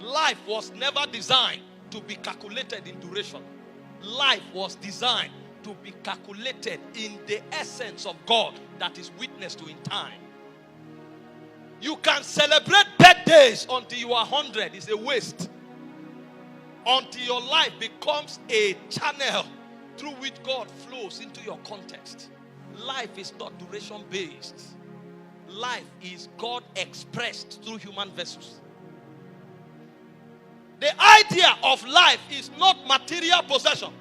Life was never designed to be calculated in duration. Life was designed to be calculated in the essence of God that is witnessed to in time. You can celebrate birthdays until you are 100. It's a waste. Until your life becomes a channel through which God flows into your context. Life is not duration based. Life is God expressed through human vessels. The idea of life is not material possession.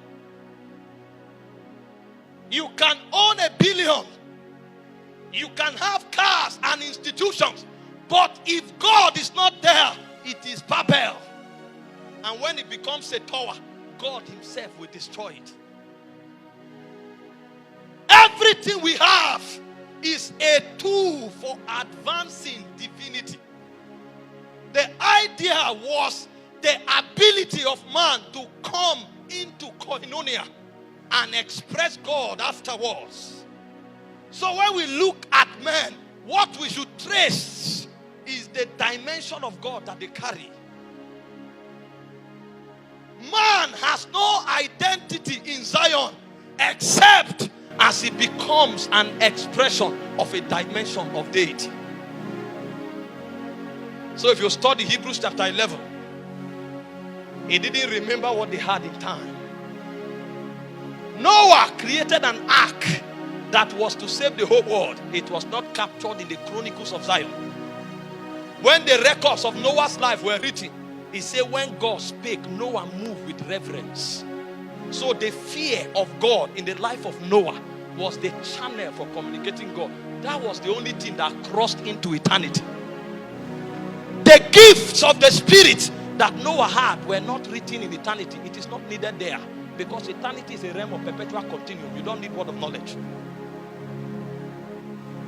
You can own 1 billion. You can have cars and institutions. But if God is not there, it is Babel. And when it becomes a tower, God himself will destroy it. Everything we have is a tool for advancing divinity. The idea was the ability of man to come into koinonia and express God afterwards. So when we look at men, what we should trace is the dimension of God that they carry. Man has no identity in Zion except as he becomes an expression of a dimension of deity. So if you study Hebrews chapter 11, he didn't remember what they had in time. Noah created an ark that was to save the whole world. It was not captured in the Chronicles of Zion. When the records of Noah's life were written, he said when God spake, Noah moved with reverence. So the fear of God in the life of Noah was the channel for communicating God. That was the only thing that crossed into eternity. The gifts of the Spirit that Noah had were not written in eternity. It is not needed there. Because eternity is a realm of perpetual continuum. You don't need word of knowledge.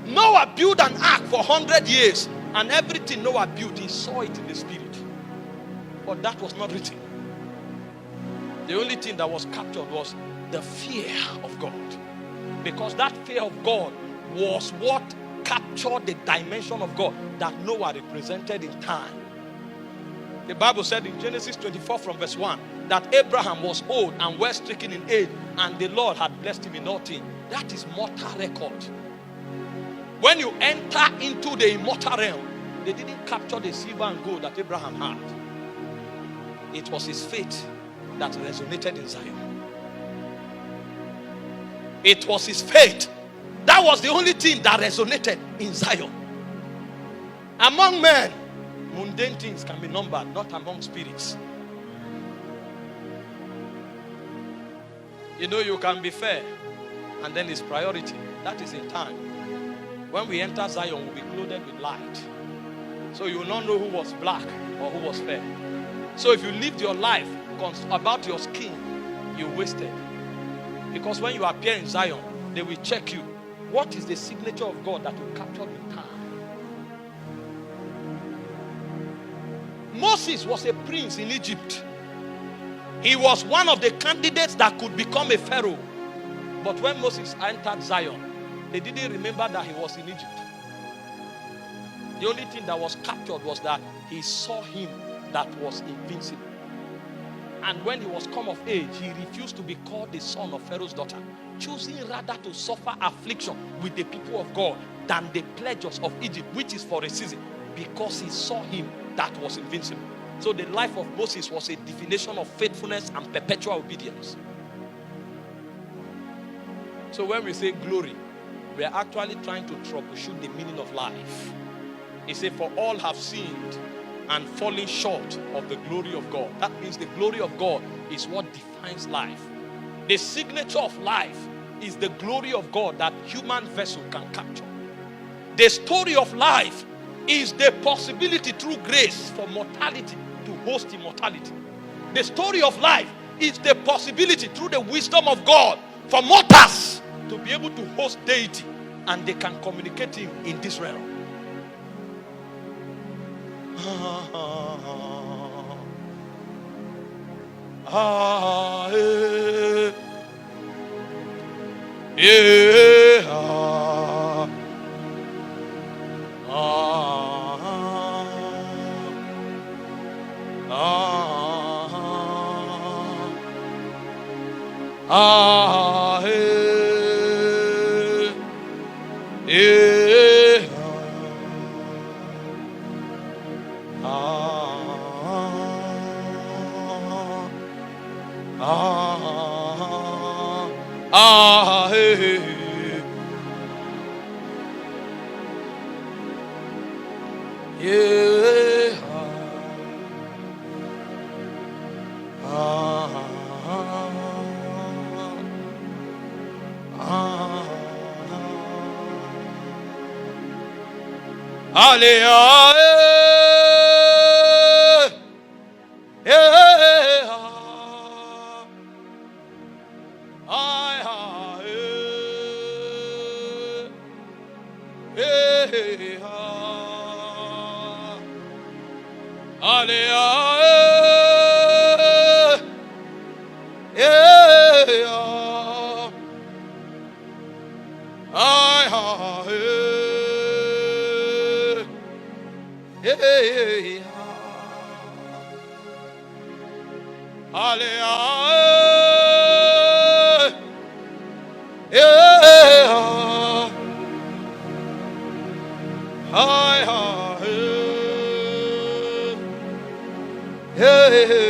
Noah built an ark for 100 years. And everything Noah built, he saw it in the Spirit. But that was not written. The only thing that was captured was the fear of God. Because that fear of God was what captured the dimension of God that Noah represented in time. The Bible said in Genesis 24 from verse 1 that Abraham was old and well stricken in age, and the Lord had blessed him in all things. That is mortal record. When you enter into the immortal realm, they didn't capture the silver and gold that Abraham had. It was his faith that resonated in Zion. It was his faith. That was the only thing that resonated in Zion. Among men, mundane things can be numbered, not among spirits. You know, you can be fair, and then it's priority. That is in time. When we enter Zion, we'll be clothed with light. So you will not know who was black or who was fair. So if you lived your life about your skin, you wasted. Because when you appear in Zion, they will check you. What is the signature of God that will capture in time? Moses was a prince in Egypt. He was one of the candidates that could become a pharaoh. But when Moses entered Zion, they didn't remember that he was in Egypt. The only thing that was captured was that he saw him that was invincible. And when he was come of age, he refused to be called the son of Pharaoh's daughter, choosing rather to suffer affliction with the people of God than the pleasures of Egypt, which is for a season, because he saw him that was invincible. So the life of Moses was a definition of faithfulness and perpetual obedience. So when we say glory, we are actually trying to troubleshoot the meaning of life. He said, for all have sinned and falling short of the glory of God. That means the glory of God is what defines life. The signature of life is the glory of God that human vessel can capture. The story of life is the possibility through grace for mortality to host immortality. The story of life is the possibility through the wisdom of God for mortals to be able to host deity, and they can communicate him in this realm. Hey,